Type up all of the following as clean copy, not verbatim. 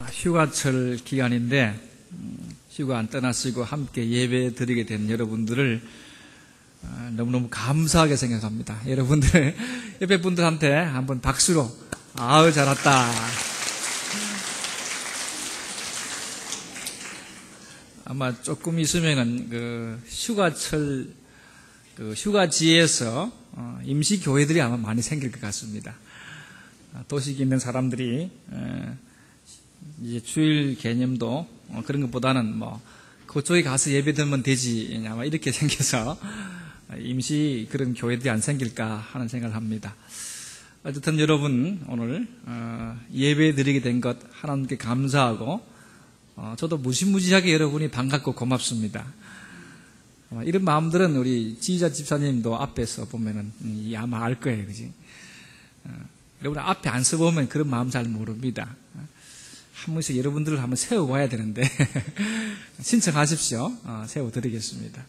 휴가철 기간인데 휴가 안 떠나시고 함께 예배 드리게 된 여러분들을 너무너무 감사하게 생각합니다. 여러분들 옆에 분들한테 한번 박수로 아우 잘 왔다. 아마 조금 있으면은 휴가철 휴가지에서 임시 교회들이 아마 많이 생길 것 같습니다. 도시에 있는 사람들이 이제 주일 개념도 그런 것보다는 그쪽에 가서 예배 드리면 되지 아마 이렇게 생겨서 임시 그런 교회들이 안 생길까 하는 생각을 합니다. 어쨌든 여러분 오늘 예배 드리게 된 것 하나님께 감사하고 저도 무시무시하게 여러분이 반갑고 고맙습니다. 이런 마음들은 우리 지휘자 집사님도 앞에서 보면은 아마 알 거예요, 그지? 여러분 앞에 안 서보면 그런 마음 잘 모릅니다. 한 번씩 여러분들을 한번 세워봐야 되는데 신청하십시오. 세워드리겠습니다.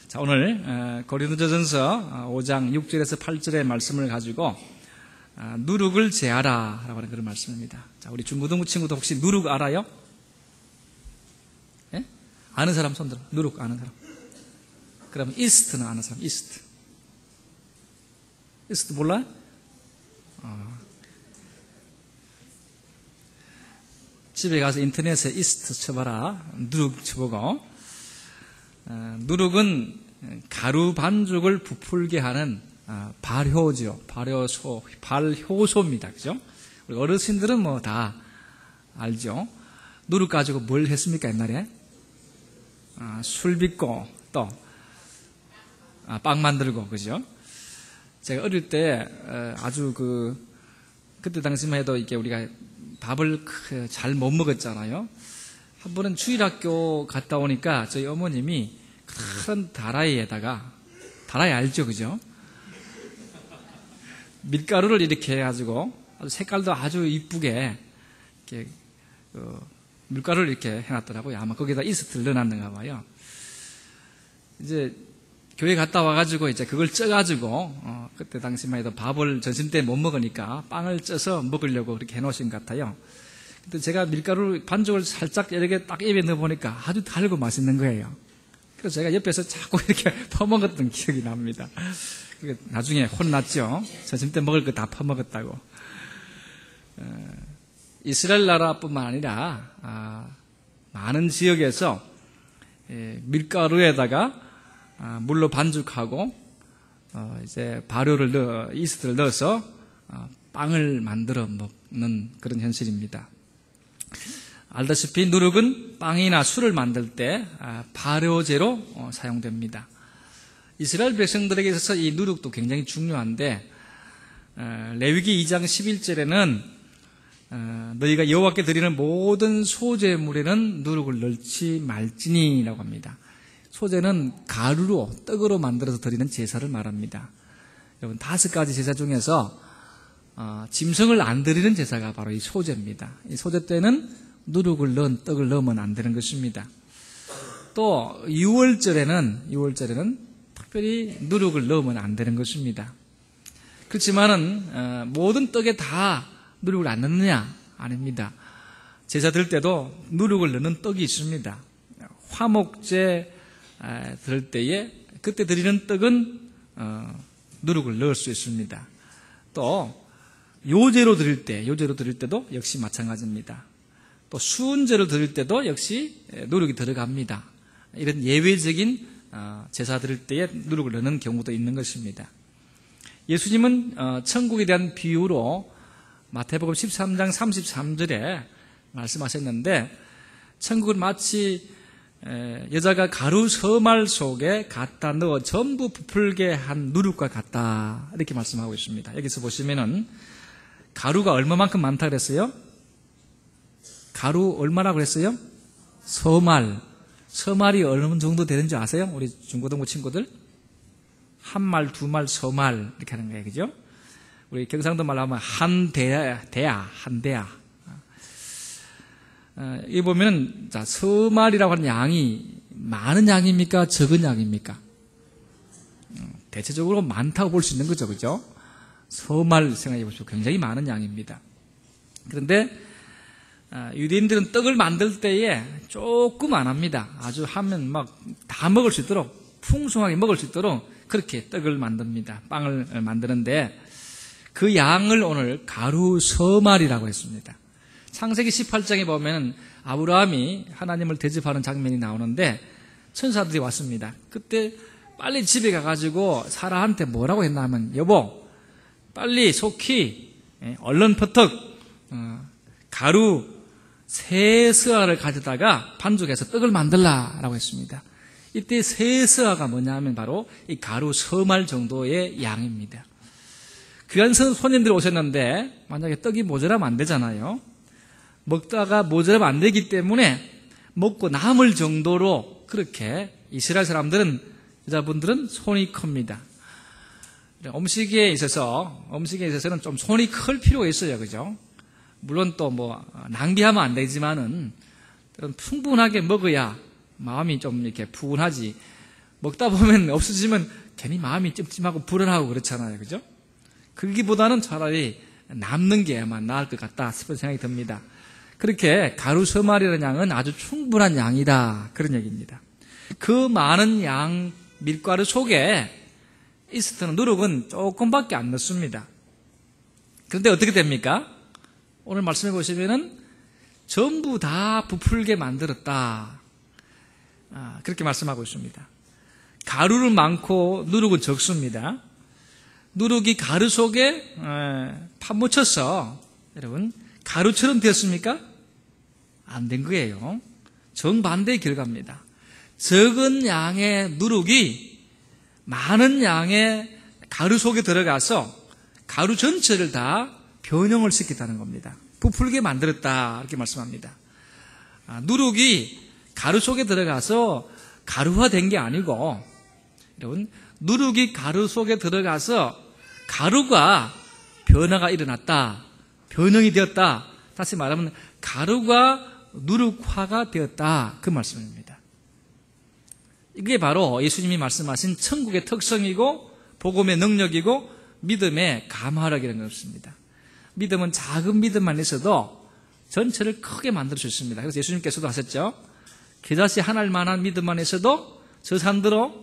자, 오늘 고린도전서 5장 6절에서 8절의 말씀을 가지고 누룩을 제하라 라고 하는 그런 말씀입니다. 자, 우리 중고등부 친구도 혹시 누룩 알아요? 예? 아는 사람 손 들어. 누룩 아는 사람. 그럼 이스트는 아는 사람. 이스트 몰라요? 집에 가서 인터넷에 이스트 쳐봐라. 누룩 쳐보고. 누룩은 가루 반죽을 부풀게 하는 발효죠. 발효소입니다. 그죠? 우리 어르신들은 다 알죠? 누룩 가지고 뭘 했습니까, 옛날에? 술 빚고, 또, 빵 만들고, 그죠? 제가 어릴 때 아주 그때 당시만 해도 이게 우리가 밥을 잘 못 먹었잖아요. 한 번은 주일학교 갔다 오니까 저희 어머님이 큰 다라이에다가, 다라이 알죠, 그죠? 밀가루를 이렇게 해가지고 아주 색깔도 아주 이쁘게 이렇게 밀가루를 이렇게 해놨더라고요. 아마 거기다 이스트를 넣어놨는가 봐요. 이제 교회 갔다 와가지고 이제 그걸 쪄가지고 그때 당시만 해도 밥을 점심 때 못 먹으니까 빵을 쪄서 먹으려고 그렇게 해놓으신 것 같아요. 근데 제가 밀가루 반죽을 살짝 이렇게 딱 입에 넣어보니까 아주 달고 맛있는 거예요. 그래서 제가 옆에서 자꾸 이렇게 퍼먹었던 기억이 납니다. 나중에 혼났죠. 점심 때 먹을 거 다 퍼먹었다고. 이스라엘 나라뿐만 아니라 많은 지역에서 밀가루에다가 물로 반죽하고 이제 발효를 이스트를 넣어서 빵을 만들어 먹는 그런 현실입니다. 알다시피 누룩은 빵이나 술을 만들 때 발효제로 사용됩니다. 이스라엘 백성들에게 있어서 이 누룩도 굉장히 중요한데 레위기 2장 11절에는 너희가 여호와께 드리는 모든 소제물에는 누룩을 넣지 말지니라고 합니다. 소제는 가루로 떡으로 만들어서 드리는 제사를 말합니다. 여러분 5가지 제사 중에서 짐승을 안 드리는 제사가 바로 이 소제입니다. 이 소제 때는 누룩을 넣은 떡을 넣으면 안 되는 것입니다. 또 6월절에는 특별히 누룩을 넣으면 안 되는 것입니다. 그렇지만은 모든 떡에 다 누룩을 안 넣느냐? 아닙니다. 제사 드릴 때도 누룩을 넣는 떡이 있습니다. 화목제 드릴 때에 그때 드리는 떡은 누룩을 넣을 수 있습니다. 또 요제로 드릴 때도 역시 마찬가지입니다. 또 수은제를 드릴 때도 역시 누룩이 들어갑니다. 이런 예외적인 제사 드릴 때에 누룩을 넣는 경우도 있는 것입니다. 예수님은 천국에 대한 비유로 마태복음 13장 33절에 말씀하셨는데 천국은 마치 여자가 가루 서말 속에 갖다 넣어 전부 부풀게 한 누룩과 같다 이렇게 말씀하고 있습니다. 여기서 보시면은 가루가 얼마만큼 많다 그랬어요? 가루 얼마나 그랬어요? 서말이 어느 정도 되는지 아세요? 우리 중고등부 친구들? 한 말, 두 말, 서말 이렇게 하는 거예요, 그죠? 우리 경상도 말로 하면 한 대야. 여기 보면 자, 서말이라고 하는 양이 많은 양입니까? 적은 양입니까? 대체적으로 많다고 볼 수 있는 거죠, 그죠? 서말 생각해 보십시오. 굉장히 많은 양입니다. 그런데 유대인들은 떡을 만들 때에 조금 안 합니다. 아주 하면 막 다 먹을 수 있도록, 풍성하게 먹을 수 있도록 그렇게 떡을 만듭니다. 빵을 만드는데 그 양을 오늘 가루 서말이라고 했습니다. 창세기 18장에 보면 아브라함이 하나님을 대접하는 장면이 나오는데 천사들이 왔습니다. 그때 빨리 집에 가가지고 사라한테 뭐라고 했나 하면, 여보 빨리 속히 얼른 퍼뜩 가루 3스아를 가져다가 반죽해서 떡을 만들라라고 했습니다. 이때 3스아가 뭐냐 하면 바로 이 가루 서말 정도의 양입니다. 귀한 손님들이 오셨는데 만약에 떡이 모자라면 안 되잖아요. 먹다가 모자라면 안 되기 때문에 먹고 남을 정도로 그렇게 이스라엘 사람들은, 여자분들은 손이 큽니다. 음식에 있어서는 좀 손이 클 필요가 있어요. 그죠? 물론 또 뭐 낭비하면 안 되지만은 풍분하게 먹어야 마음이 좀 이렇게 푸근하지. 먹다 보면 없어지면 괜히 마음이 찜찜하고 불안하고 그렇잖아요. 그죠? 그기보다는 차라리 남는 게 아마 나을 것 같다 싶은 생각이 듭니다. 그렇게 가루 서말이라는 양은 아주 충분한 양이다, 그런 얘기입니다. 그 많은 양 밀가루 속에 이스트는 누룩은 조금밖에 안 넣습니다. 그런데 어떻게 됩니까? 오늘 말씀해 보시면은 전부 다 부풀게 만들었다, 그렇게 말씀하고 있습니다. 가루를 많고 누룩은 적습니다. 누룩이 가루 속에 파묻혀서 여러분 가루처럼 되었습니까? 안 된 거예요. 정반대의 결과입니다. 적은 양의 누룩이 많은 양의 가루 속에 들어가서 가루 전체를 다 변형을 시켰다는 겁니다. 부풀게 만들었다, 이렇게 말씀합니다. 누룩이 가루 속에 들어가서 가루화된 게 아니고, 여러분, 누룩이 가루 속에 들어가서 가루가 변화가 일어났다, 변형이 되었다. 다시 말하면 가루가 누룩화가 되었다, 그 말씀입니다. 이게 바로 예수님이 말씀하신 천국의 특성이고 복음의 능력이고 믿음의 감화력이라는 것입니다. 믿음은 작은 믿음만 있어도 전체를 크게 만들 수 있습니다. 그래서 예수님께서도 하셨죠. 겨자씨 하나일 만한 믿음만 있어도 저 산들어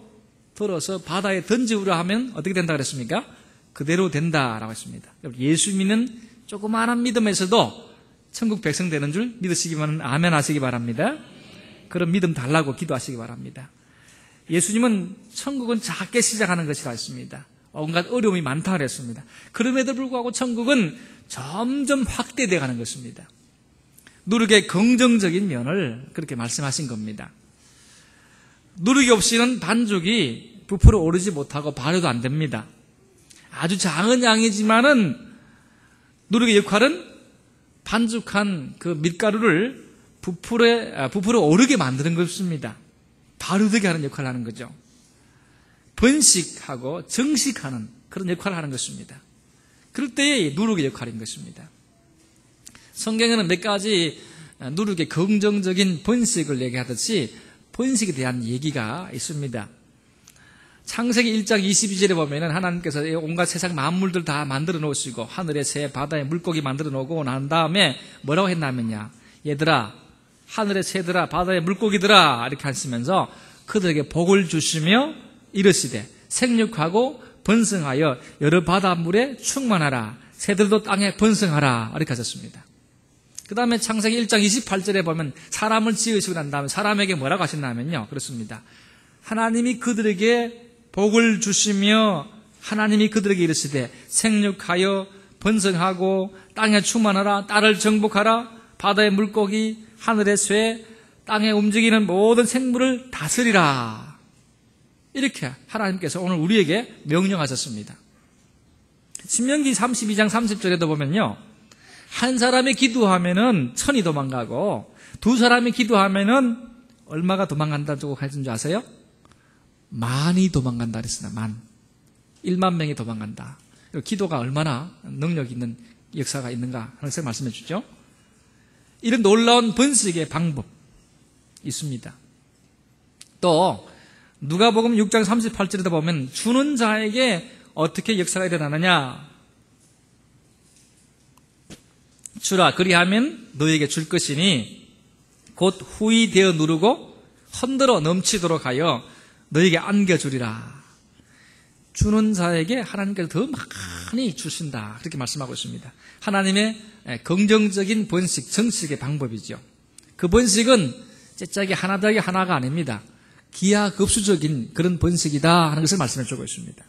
들어서 바다에 던지우라 하면 어떻게 된다 그랬습니까? 그대로 된다라고 했습니다. 예수 믿는 조그마한 믿음에서도 천국 백성 되는 줄 믿으시기만 아멘 하시기 바랍니다. 그런 믿음 달라고 기도하시기 바랍니다. 예수님은 천국은 작게 시작하는 것이라 했습니다. 온갖 어려움이 많다 그랬습니다. 그럼에도 불구하고 천국은 점점 확대되어 가는 것입니다. 누룩의 긍정적인 면을 그렇게 말씀하신 겁니다. 누룩이 없이는 반죽이 부풀어 오르지 못하고 발효도 안 됩니다. 아주 작은 양이지만은 누룩의 역할은 반죽한 그 밀가루를 부풀어 오르게 만드는 것입니다. 발효되게 하는 역할을 하는 거죠. 번식하고 정식하는 그런 역할을 하는 것입니다. 그럴 때의 누룩의 역할인 것입니다. 성경에는 몇 가지 누룩의 긍정적인 번식을 얘기하듯이 번식에 대한 얘기가 있습니다. 창세기 1장 22절에 보면은 하나님께서 온갖 세상 만물들 다 만들어 놓으시고 하늘의 새, 바다의 물고기 만들어 놓고 난 다음에 뭐라고 했냐면요, 얘들아, 하늘의 새들아, 바다의 물고기들아, 이렇게 하시면서 그들에게 복을 주시며 이르시되 생육하고 번성하여 여러 바닷물에 충만하라, 새들도 땅에 번성하라, 이렇게 하셨습니다. 그 다음에 창세기 1장 28절에 보면 사람을 지으시고 난 다음에 사람에게 뭐라고 하셨냐면요, 그렇습니다. 하나님이 그들에게 복을 주시며 하나님이 그들에게 이르시되 생육하여 번성하고 땅에 충만하라, 땅을 정복하라, 바다의 물고기, 하늘의 새, 땅에 움직이는 모든 생물을 다스리라. 이렇게 하나님께서 오늘 우리에게 명령하셨습니다. 신명기 32장 30절에도 보면요, 한 사람이 기도하면은 천이 도망가고 두 사람이 기도하면은 얼마가 도망간다고 하신 줄 아세요? 만이 도망간다 그랬습니다. 만. 1만 명이 도망간다. 기도가 얼마나 능력 있는 역사가 있는가 하는 것을 말씀해 주죠. 이런 놀라운 번식의 방법 있습니다. 또 누가복음 6장 38절에도 보면 주는 자에게 어떻게 역사가 일어나느냐, 주라 그리하면 너에게 줄 것이니 곧 후히 되어 누르고 흔들어 넘치도록 하여 너에게 안겨주리라. 주는 자에게 하나님께서 더 많이 주신다. 그렇게 말씀하고 있습니다. 하나님의 긍정적인 번식, 정식의 방법이죠. 그 번식은 째짝이 하나더하기 하나가 아닙니다. 기하급수적인 그런 번식이다 하는 것을 말씀해 주고 있습니다.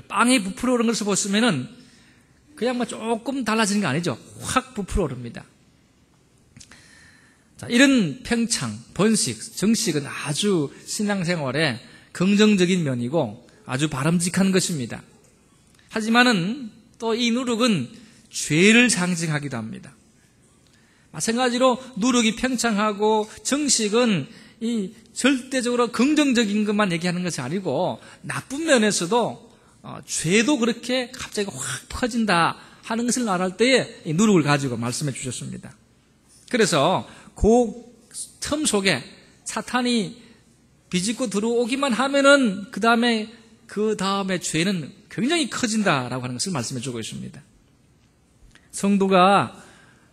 빵이 부풀어 오르는 것을 보시면은 그냥 뭐 조금 달라지는 게 아니죠. 확 부풀어 오릅니다. 자, 이런 평창, 번식, 정식은 아주 신앙생활에 긍정적인 면이고 아주 바람직한 것입니다. 하지만은 또 이 누룩은 죄를 상징하기도 합니다. 마찬가지로 누룩이 평창하고 정식은 이 절대적으로 긍정적인 것만 얘기하는 것이 아니고 나쁜 면에서도 죄도 그렇게 갑자기 확 퍼진다 하는 것을 말할 때에 이 누룩을 가지고 말씀해 주셨습니다. 그래서 그 틈 속에 사탄이 비집고 들어오기만 하면은 그 다음에 죄는 굉장히 커진다라고 하는 것을 말씀해 주고 있습니다. 성도가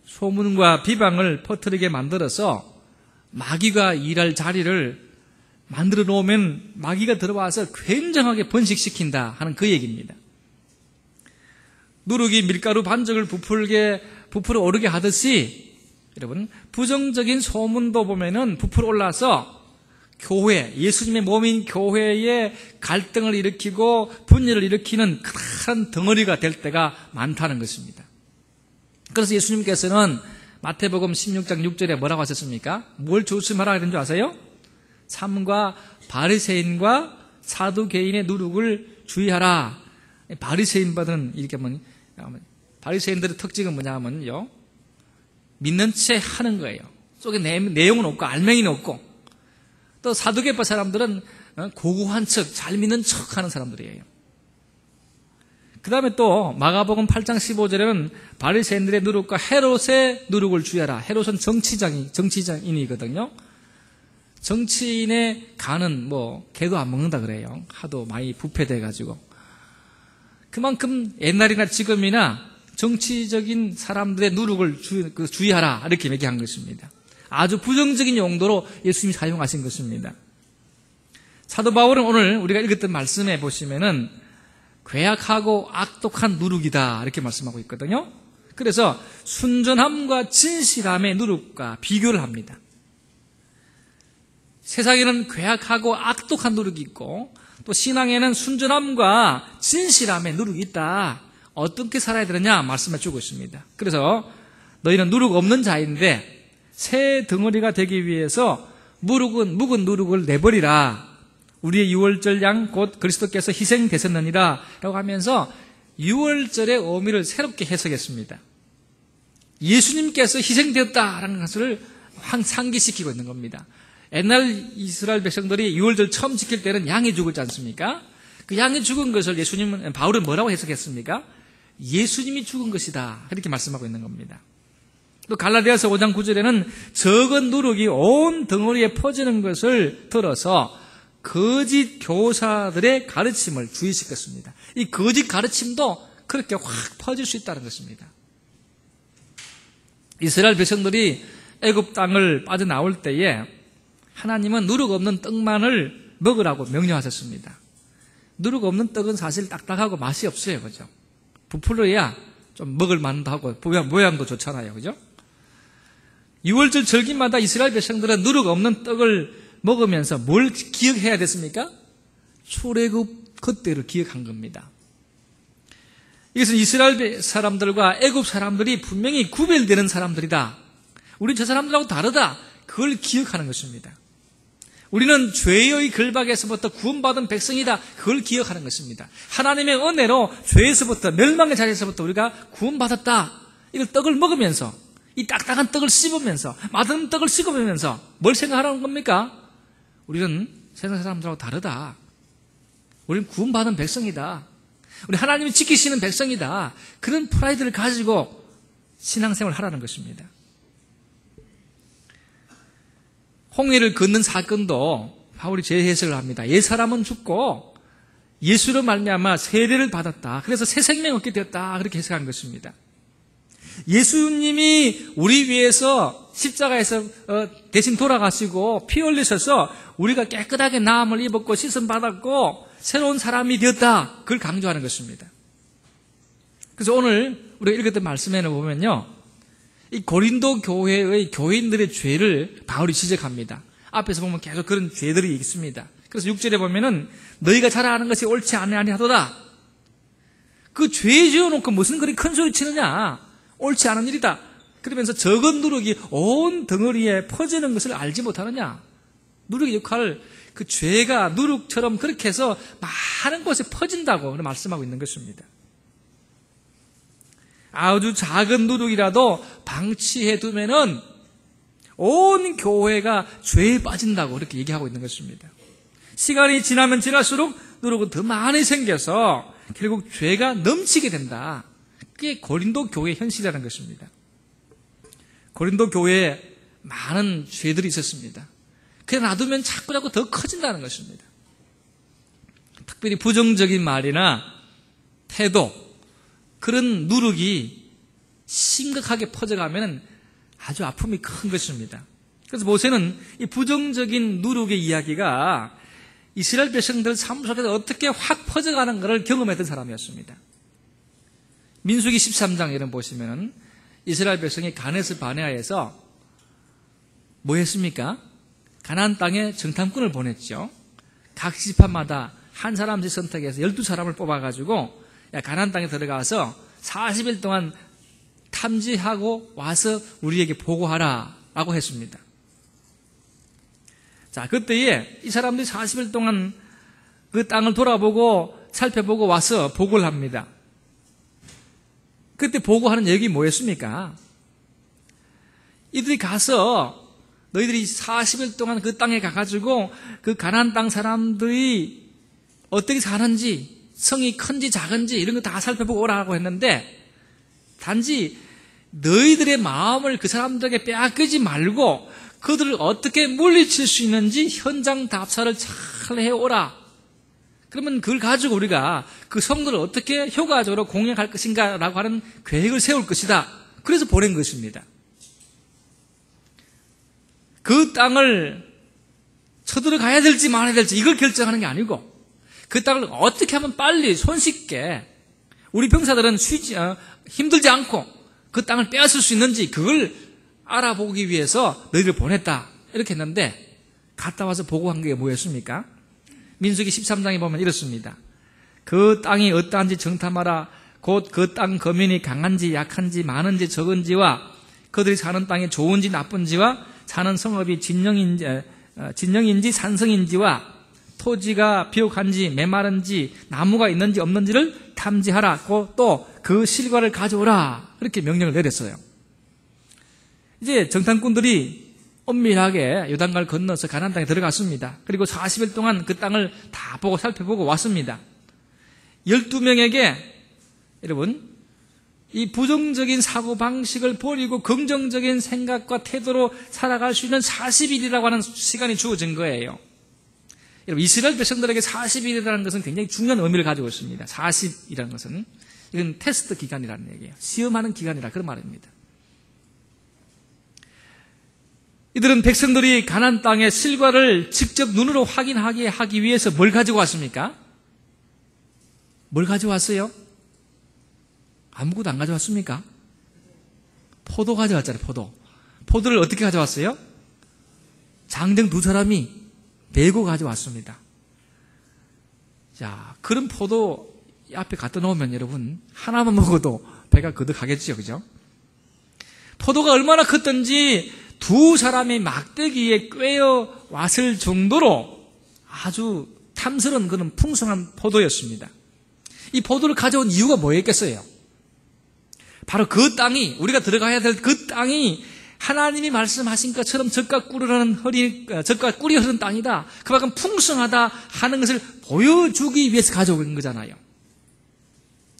소문과 비방을 퍼뜨리게 만들어서 마귀가 일할 자리를 만들어 놓으면 마귀가 들어와서 굉장하게 번식시킨다 하는 그 얘기입니다. 누룩이 밀가루 반죽을 부풀어 오르게 하듯이 여러분 부정적인 소문도 보면은 부풀어 올라서 교회, 예수님의 몸인 교회에 갈등을 일으키고 분열을 일으키는 큰 덩어리가 될 때가 많다는 것입니다. 그래서 예수님께서는 마태복음 16장 6절에 뭐라고 하셨습니까? 뭘 조심하라 그런 줄 아세요? 삼가 바리새인과 사두개인의 누룩을 주의하라. 바리새인들은 이렇게 하면 바리새인들의 특징은 뭐냐 하면요, 믿는 채 하는 거예요. 속에 내용은 없고 알맹이는 없고, 또 사두개파 사람들은 고고한 척, 잘 믿는 척 하는 사람들이에요. 그 다음에 또 마가복음 8장 15절에는 바리새인들의 누룩과 헤롯의 누룩을 주의하라. 헤롯은 정치인이거든요. 정치인의 간은 개도 안 먹는다 그래요. 하도 많이 부패돼가지고. 그만큼 옛날이나 지금이나 정치적인 사람들의 누룩을 주의하라 이렇게 얘기한 것입니다. 아주 부정적인 용도로 예수님이 사용하신 것입니다. 사도 바울은 오늘 우리가 읽었던 말씀에 보시면은 괴악하고 악독한 누룩이다 이렇게 말씀하고 있거든요. 그래서 순전함과 진실함의 누룩과 비교를 합니다. 세상에는 괴악하고 악독한 누룩이 있고 또 신앙에는 순전함과 진실함의 누룩이 있다. 어떻게 살아야 되느냐 말씀해 주고 있습니다. 그래서 너희는 누룩 없는 자인데 새 덩어리가 되기 위해서 묵은 누룩을 내버리라. 우리의 유월절 양 곧 그리스도께서 희생되셨느니라 라고 하면서 유월절의 의미를 새롭게 해석했습니다. 예수님께서 희생되었다라는 것을 상기시키고 있는 겁니다. 옛날 이스라엘 백성들이 유월절 처음 지킬 때는 양이 죽었지 않습니까? 그 양이 죽은 것을 바울은 뭐라고 해석했습니까? 예수님이 죽은 것이다 이렇게 말씀하고 있는 겁니다. 또 갈라디아서 5장 9절에는 적은 누룩이 온 덩어리에 퍼지는 것을 들어서 거짓 교사들의 가르침을 주의시켰습니다. 이 거짓 가르침도 그렇게 확 퍼질 수 있다는 것입니다. 이스라엘 백성들이 애굽 땅을 빠져나올 때에 하나님은 누룩 없는 떡만을 먹으라고 명령하셨습니다. 누룩 없는 떡은 사실 딱딱하고 맛이 없어요. 그죠? 부풀어야 좀 먹을 만도 하고 모양도 좋잖아요. 그죠? 6월절 절기마다 이스라엘 백성들은 누룩 없는 떡을 먹으면서 뭘 기억해야 됐습니까? 출애굽 그때를 기억한 겁니다. 이것은 이스라엘 사람들과 애굽 사람들이 분명히 구별되는 사람들이다. 우리는 저 사람들하고 다르다. 그걸 기억하는 것입니다. 우리는 죄의 결박에서부터 구원받은 백성이다. 그걸 기억하는 것입니다. 하나님의 은혜로 죄에서부터 멸망의 자리에서부터 우리가 구원받았다. 이걸 떡을 먹으면서 이 딱딱한 떡을 씹으면서 맛없는 떡을 씹으면서 뭘 생각하라는 겁니까? 우리는 세상 사람들하고 다르다. 우리는 구원받은 백성이다. 우리 하나님이 지키시는 백성이다. 그런 프라이드를 가지고 신앙생활을 하라는 것입니다. 홍해를 걷는 사건도 바울이 재해석을 합니다. 옛사람은 죽고 예수로 말미암아 세례를 받았다. 그래서 새 생명 얻게 되었다. 그렇게 해석한 것입니다. 예수님이 우리 위해서 십자가에서 대신 돌아가시고 피 흘리셔서 우리가 깨끗하게 나음을 입었고 씻음 받았고 새로운 사람이 되었다. 그걸 강조하는 것입니다. 그래서 오늘 우리가 읽었던 말씀에는 보면요, 이 고린도 교회의 교인들의 죄를 바울이 지적합니다. 앞에서 보면 계속 그런 죄들이 있습니다. 그래서 6절에 보면은 너희가 잘 아는 것이 옳지 아니하도다. 그 죄 지어놓고 무슨 그리 큰 소리 치느냐? 옳지 않은 일이다. 그러면서 적은 누룩이 온 덩어리에 퍼지는 것을 알지 못하느냐? 누룩의 역할을, 그 죄가 누룩처럼 그렇게 해서 많은 곳에 퍼진다고 말씀하고 있는 것입니다. 아주 작은 누룩이라도 방치해 두면은 온 교회가 죄에 빠진다고 그렇게 얘기하고 있는 것입니다. 시간이 지나면 지날수록 누룩은 더 많이 생겨서 결국 죄가 넘치게 된다. 그게 고린도 교회의 현실이라는 것입니다. 고린도 교회에 많은 죄들이 있었습니다. 그냥 놔두면 자꾸 더 커진다는 것입니다. 특별히 부정적인 말이나 태도, 그런 누룩이 심각하게 퍼져가면 아주 아픔이 큰 것입니다. 그래서 모세는 이 부정적인 누룩의 이야기가 이스라엘 백성들 삶 속에서 어떻게 확 퍼져가는 것을 경험했던 사람이었습니다. 민수기 13장 이런 보시면은 이스라엘 백성이 가네스 바네아에서 뭐 했습니까? 가나안 땅에 정탐꾼을 보냈죠. 각 지파마다 한 사람씩 선택해서 12사람을 뽑아가지고 가나안 땅에 들어가서 40일 동안 탐지하고 와서 우리에게 보고하라 라고 했습니다. 자, 그때에 이 사람들이 40일 동안 그 땅을 돌아보고 살펴보고 와서 보고를 합니다. 그때 보고하는 얘기 뭐였습니까? 이들이 가서 너희들이 40일 동안 그 땅에 가가지고 그 가나안 땅 사람들이 어떻게 사는지, 성이 큰지 작은지 이런 거 다 살펴보고 오라고 했는데, 단지 너희들의 마음을 그 사람들에게 빼앗기지 말고 그들을 어떻게 물리칠 수 있는지 현장 답사를 잘 해오라. 그러면 그걸 가지고 우리가 그 성들을 어떻게 효과적으로 공략할 것인가 라고 하는 계획을 세울 것이다. 그래서 보낸 것입니다. 그 땅을 쳐들어가야 될지 말아야 될지 이걸 결정하는 게 아니고, 그 땅을 어떻게 하면 빨리 손쉽게 우리 병사들은 힘들지 않고 그 땅을 빼앗을 수 있는지 그걸 알아보기 위해서 너희를 보냈다. 이렇게 했는데, 갔다 와서 보고한 게 뭐였습니까? 민수기 13장에 보면 이렇습니다. 그 땅이 어떠한지 정탐하라. 곧 그 땅 거민이 강한지 약한지 많은지 적은지와 그들이 사는 땅이 좋은지 나쁜지와 사는 성읍이 진영인지 산성인지와 토지가 비옥한지 메마른지 나무가 있는지 없는지를 탐지하라. 또 그 실과를 가져오라. 이렇게 명령을 내렸어요. 이제 정탐꾼들이 엄밀하게 요단강을 건너서 가나안 땅에 들어갔습니다. 그리고 40일 동안 그 땅을 다 보고 살펴보고 왔습니다. 12명에게 여러분, 이 부정적인 사고방식을 버리고 긍정적인 생각과 태도로 살아갈 수 있는 40일이라고 하는 시간이 주어진 거예요. 여러분, 이스라엘 백성들에게 40일이라는 것은 굉장히 중요한 의미를 가지고 있습니다. 40이라는 것은 이건 테스트 기간이라는 얘기예요. 시험하는 기간이라 그런 말입니다. 이들은 백성들이 가나안 땅의 실과를 직접 눈으로 확인하게 하기 위해서 뭘 가지고 왔습니까? 뭘 가져왔어요? 아무것도 안 가져왔습니까? 포도 가져왔잖아요. 포도를 어떻게 가져왔어요? 장정 2사람이 메고 가져왔습니다. 자, 그런 포도 앞에 갖다 놓으면 여러분 하나만 먹어도 배가 거득하겠죠, 그죠? 포도가 얼마나 컸던지 2사람이 막대기에 꿰어 왔을 정도로 아주 탐스러운 그런 풍성한 포도였습니다. 이 포도를 가져온 이유가 뭐였겠어요? 바로 그 땅이, 우리가 들어가야 될 그 땅이 하나님이 말씀하신 것처럼 젖과 꿀이 흐르는 땅이다. 그만큼 풍성하다 하는 것을 보여주기 위해서 가져온 거잖아요.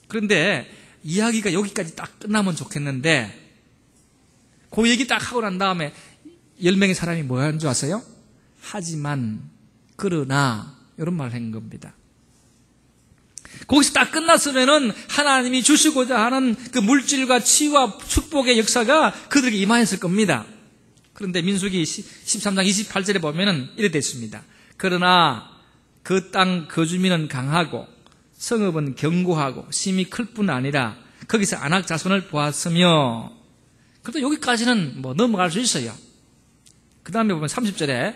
그런데 이야기가 여기까지 딱 끝나면 좋겠는데, 그 얘기 딱 하고 난 다음에 10명의 사람이 뭐 하는 줄 아세요? 하지만, 그러나 이런 말을 한 겁니다. 거기서 딱 끝났으면은 하나님이 주시고자 하는 그 물질과 치유와 축복의 역사가 그들에게 임하였을 겁니다. 그런데 민수기 13장 28절에 보면은 이래 됐습니다. 그러나 그 땅 거주민은 강하고 성읍은 견고하고 심이 클 뿐 아니라 거기서 안악 자손을 보았으며, 그래도 여기까지는 뭐 넘어갈 수 있어요. 그 다음에 보면 30절에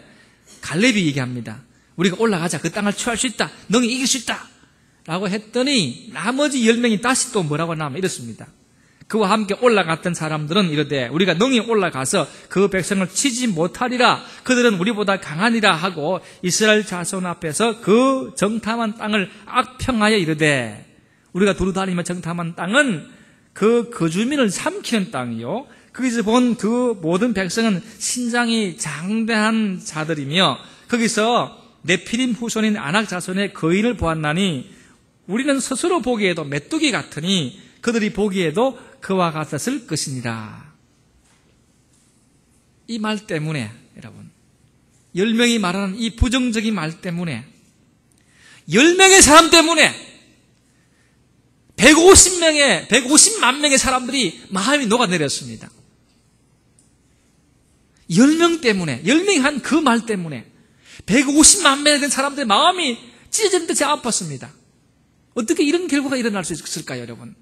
갈렙이 얘기합니다. 우리가 올라가자. 그 땅을 취할 수 있다. 너희 이길 수 있다. 라고 했더니 나머지 10명이 다시 또 뭐라고 하냐면 이렇습니다. 그와 함께 올라갔던 사람들은 이르되 우리가 능히 올라가서 그 백성을 치지 못하리라. 그들은 우리보다 강하니라 하고 이스라엘 자손 앞에서 그 정탐한 땅을 악평하여 이르되, 우리가 두루다니며 정탐한 땅은 그 거주민을 삼키는 땅이요, 거기서 본 그 모든 백성은 신장이 장대한 자들이며 거기서 네피림 후손인 아낙 자손의 거인을 보았나니 우리는 스스로 보기에도 메뚜기 같으니 그들이 보기에도 그와 같았을 것이니라. 이 말 때문에 여러분, 10명이 말하는 이 부정적인 말 때문에 10명의 사람 때문에 150만 명의 사람들이 마음이 녹아내렸습니다. 10명 때문에, 10명이 한 그 말 때문에 150만 명이 된 사람들의 마음이 찢어진 듯이 아팠습니다. 어떻게 이런 결과가 일어날 수 있을까요, 여러분?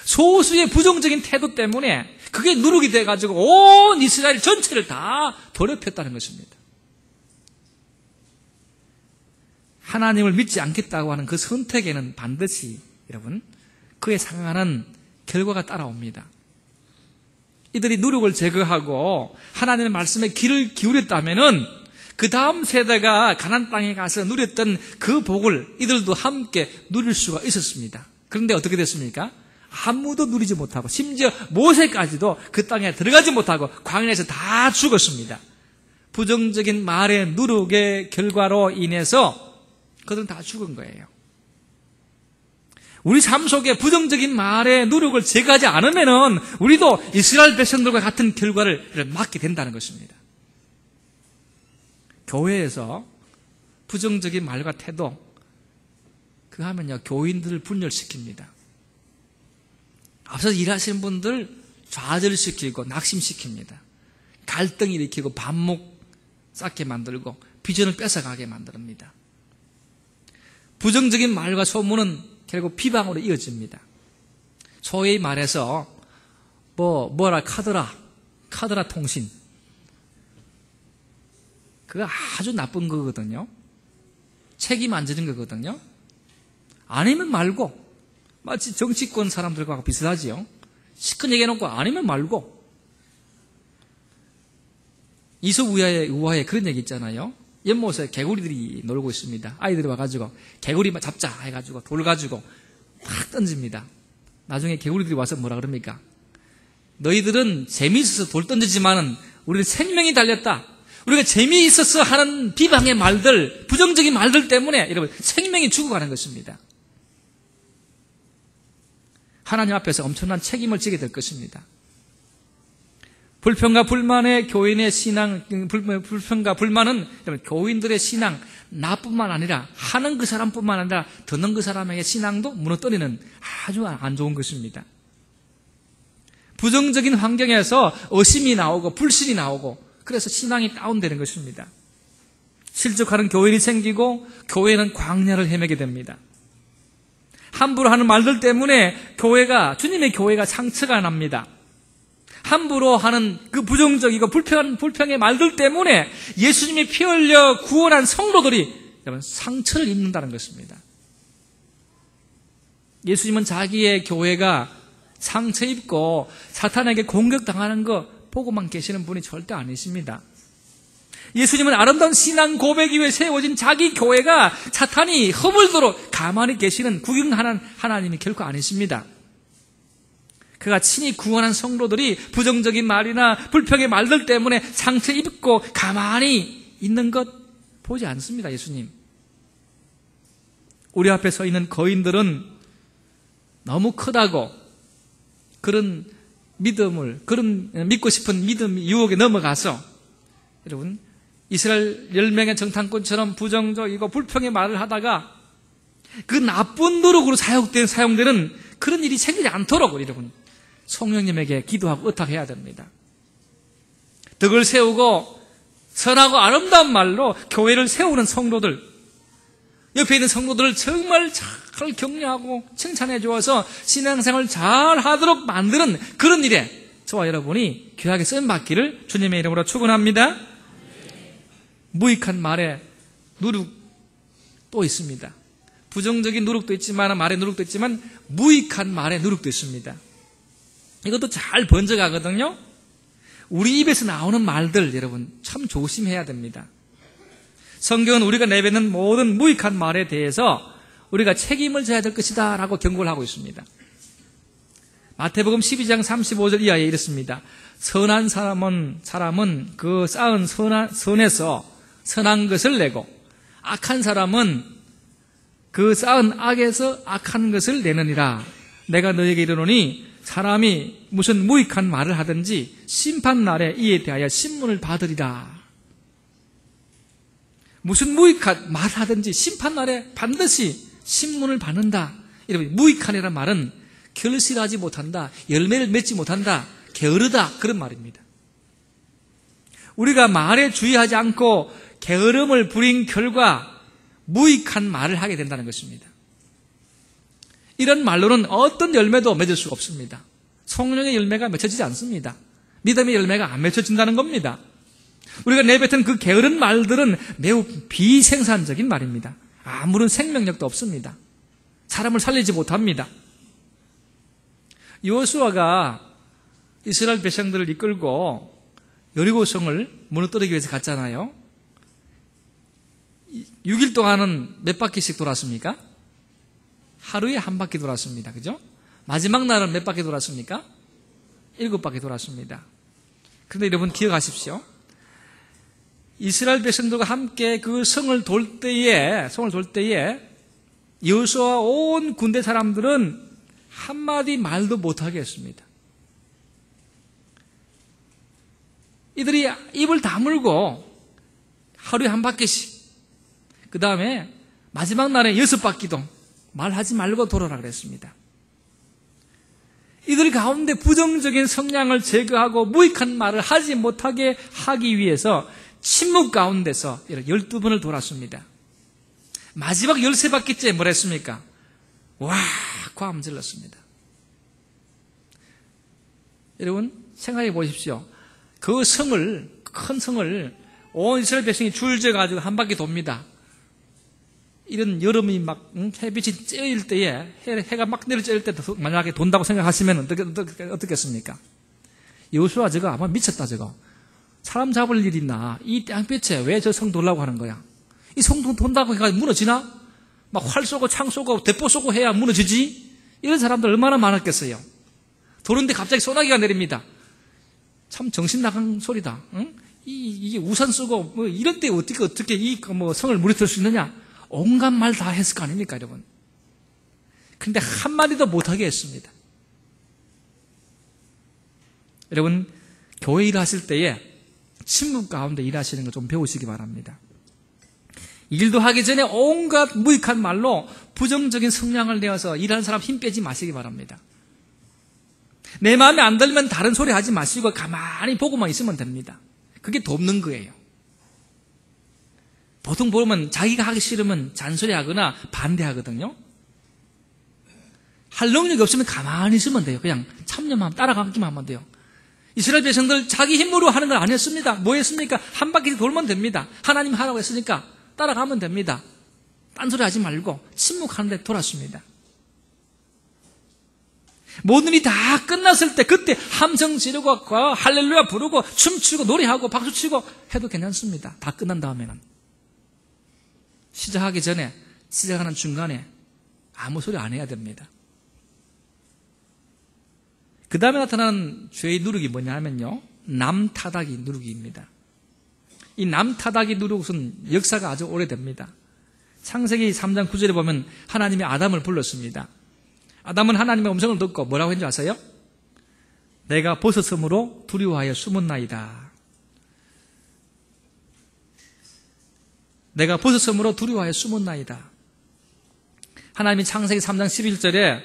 소수의 부정적인 태도 때문에 그게 누룩이 돼가지고 온 이스라엘 전체를 다 더럽혔다는 것입니다. 하나님을 믿지 않겠다고 하는 그 선택에는 반드시 여러분 그에 상응하는 결과가 따라옵니다. 이들이 누룩을 제거하고 하나님의 말씀에 귀를 기울였다면은 그 다음 세대가 가나안 땅에 가서 누렸던 그 복을 이들도 함께 누릴 수가 있었습니다. 그런데 어떻게 됐습니까? 아무도 누리지 못하고 심지어 모세까지도 그 땅에 들어가지 못하고 광야에서 다 죽었습니다. 부정적인 말의 누룩의 결과로 인해서 그들은 다 죽은 거예요. 우리 삶 속에 부정적인 말의 누룩을 제거하지 않으면은 우리도 이스라엘 백성들과 같은 결과를 맞게 된다는 것입니다. 교회에서 부정적인 말과 태도, 그거 하면요, 교인들을 분열시킵니다. 앞서서 일하시는 분들 좌절시키고 낙심시킵니다. 갈등 일으키고 반목 쌓게 만들고 비전을 뺏어가게 만듭니다. 부정적인 말과 소문은 결국 비방으로 이어집니다. 소위 말해서 뭐라 카더라 통신, 그거 아주 나쁜 거거든요. 책임 안 지는 거거든요. 아니면 말고, 마치 정치권 사람들과 비슷하지요. 시큰 얘기해놓고 아니면 말고. 이소우화에 그런 얘기 있잖아요. 연못에 개구리들이 놀고 있습니다. 아이들이 와가지고 개구리 잡자 해가지고 돌 가지고 막 던집니다. 나중에 개구리들이 와서 뭐라 그럽니까? 너희들은 재미있어서 돌 던지지만은 우리는 생명이 달렸다. 우리가 재미있어서 하는 비방의 말들, 부정적인 말들 때문에 여러분 생명이 죽어가는 것입니다. 하나님 앞에서 엄청난 책임을 지게 될 것입니다. 불평과 불만의 교인의 신앙, 불평과 불만은 교인들의 신앙, 나뿐만 아니라 하는 그 사람뿐만 아니라 듣는 그 사람에게 신앙도 무너뜨리는 아주 안 좋은 것입니다. 부정적인 환경에서 의심이 나오고 불신이 나오고 그래서 신앙이 다운되는 것입니다. 실족하는 교인이 생기고 교회는 광야를 헤매게 됩니다. 함부로 하는 말들 때문에 주님의 교회가 상처가 납니다. 함부로 하는 그 부정적이고 불평의 말들 때문에 예수님이 피 흘려 구원한 성도들이 여러분 상처를 입는다는 것입니다. 예수님은 자기의 교회가 상처 입고 사탄에게 공격당하는 거 보고만 계시는 분이 절대 아니십니다. 예수님은 아름다운 신앙 고백 위에 세워진 자기 교회가 사탄이 허물도록 가만히 계시는 구경하는 하나님이 결코 아니십니다. 그가 친히 구원한 성도들이 부정적인 말이나 불평의 말들 때문에 상처 입고 가만히 있는 것 보지 않습니다. 예수님. 우리 앞에 서 있는 거인들은 너무 크다고 그런 믿고 싶은 믿음 유혹에 넘어가서 여러분 이스라엘 10명의 정탐꾼처럼 부정적이고 불평의 말을 하다가 그 나쁜 노력으로 사용되는 그런 일이 생기지 않도록 여러분 성령님에게 기도하고 의탁해야 됩니다. 덕을 세우고 선하고 아름다운 말로 교회를 세우는 성도들, 옆에 있는 성도들을 정말 잘 격려하고 칭찬해 주어서 신앙생활을 잘 하도록 만드는 그런 일에 저와 여러분이 귀하게 쓰임받기를 주님의 이름으로 축원합니다. 무익한 말에 누룩도 있습니다. 부정적인 누룩도 있지만, 말의 누룩도 있지만 무익한 말의 누룩도 있습니다. 이것도 잘 번져가거든요. 우리 입에서 나오는 말들 여러분 참 조심해야 됩니다. 성경은 우리가 내뱉는 모든 무익한 말에 대해서 우리가 책임을 져야 될 것이다 라고 경고를 하고 있습니다. 마태복음 12장 35절 이하에 이렇습니다. 선한 사람은 그 쌓은 선에서 선한 것을 내고 악한 사람은 그 쌓은 악에서 악한 것을 내느니라. 내가 너에게 이르노니 사람이 무슨 무익한 말을 하든지 심판날에 이에 대하여 신문을 받으리라. 무슨 무익한 말을 하든지 심판날에 반드시 신문을 받는다. 여러분, 무익한이라는 말은 결실하지 못한다, 열매를 맺지 못한다, 게으르다 그런 말입니다. 우리가 말에 주의하지 않고 게으름을 부린 결과 무익한 말을 하게 된다는 것입니다. 이런 말로는 어떤 열매도 맺을 수가 없습니다. 성령의 열매가 맺혀지지 않습니다. 믿음의 열매가 안 맺혀진다는 겁니다. 우리가 내뱉은 그 게으른 말들은 매우 비생산적인 말입니다. 아무런 생명력도 없습니다. 사람을 살리지 못합니다. 여호수아가 이스라엘 백성들을 이끌고 여리고성을 무너뜨리기 위해서 갔잖아요. 6일 동안은 몇 바퀴씩 돌았습니까? 하루에 한 바퀴 돌았습니다. 그죠? 마지막 날은 몇 바퀴 돌았습니까? 7바퀴 돌았습니다. 그런데 여러분 기억하십시오. 이스라엘 백성들과 함께 그 성을 돌 때에 여호수아와 온 군대 사람들은 한마디 말도 못하게 했습니다. 이들이 입을 다물고 하루에 한 바퀴씩, 그 다음에 마지막 날에 6바퀴도 말하지 말고 돌아라 그랬습니다. 이들 가운데 부정적인 성향을 제거하고 무익한 말을 하지 못하게 하기 위해서 침묵 가운데서 12번을 돌았습니다. 마지막 13바퀴째 뭘 했습니까? 와, 고함 질렀습니다. 여러분 생각해 보십시오. 그 성을, 큰 성을 온 이스라엘 백성이 줄져가지고 한 바퀴 돕니다. 이런 여름이 막 햇빛이 쬐일 때에, 해가 막 내려쬐일 때 만약에 돈다고 생각하시면 어떻겠습니까? 여호수아 저거 아마 미쳤다 저거. 사람 잡을 일 있나? 이 땅빛에 왜 저 성 돌라고 하는 거야? 이 성 돈다고 해가지고 무너지나? 막 활 쏘고 창 쏘고 대포 쏘고 해야 무너지지? 이런 사람들 얼마나 많았겠어요? 도는데 갑자기 소나기가 내립니다. 참 정신 나간 소리다. 응? 이게 우산 쓰고 뭐 이런 때 어떻게 이 성을 무너뜨릴 수 있느냐? 온갖 말 다 했을 거 아닙니까, 여러분? 근데 한마디도 못하게 했습니다. 여러분, 교회 일하실 때에 침묵 가운데 일하시는 거 좀 배우시기 바랍니다. 일도 하기 전에 온갖 무익한 말로 부정적인 성향을 내어서 일하는 사람 힘 빼지 마시기 바랍니다. 내 마음에 안 들면 다른 소리 하지 마시고 가만히 보고만 있으면 됩니다. 그게 돕는 거예요. 보통 보면 자기가 하기 싫으면 잔소리하거나 반대하거든요. 할 능력이 없으면 가만히 있으면 돼요. 그냥 참여만 따라가기만 하면 돼요. 이스라엘 백성들 자기 힘으로 하는 걸 안 했습니다. 뭐 했습니까? 한 바퀴 돌면 됩니다. 하나님 하라고 했으니까 따라가면 됩니다. 딴소리 하지 말고 침묵하는 데 돌았습니다. 모든 일이 다 끝났을 때 그때 함성 지르고 할렐루야 부르고 춤추고 노래하고 박수치고 해도 괜찮습니다. 다 끝난 다음에는. 시작하기 전에, 시작하는 중간에 아무 소리 안 해야 됩니다. 그 다음에 나타나는 죄의 누룩이 뭐냐 하면요, 남타닥이 누룩입니다. 이 남타닥이 누룩은 역사가 아주 오래됩니다. 창세기 3장 9절에 보면 하나님이 아담을 불렀습니다. 아담은 하나님의 음성을 듣고 뭐라고 했는지 아세요? 내가 벗었으므로 두려워하여 숨었나이다. 내가 벗었으므로 두려워하여 숨었나이다. 하나님이 창세기 3장 11절에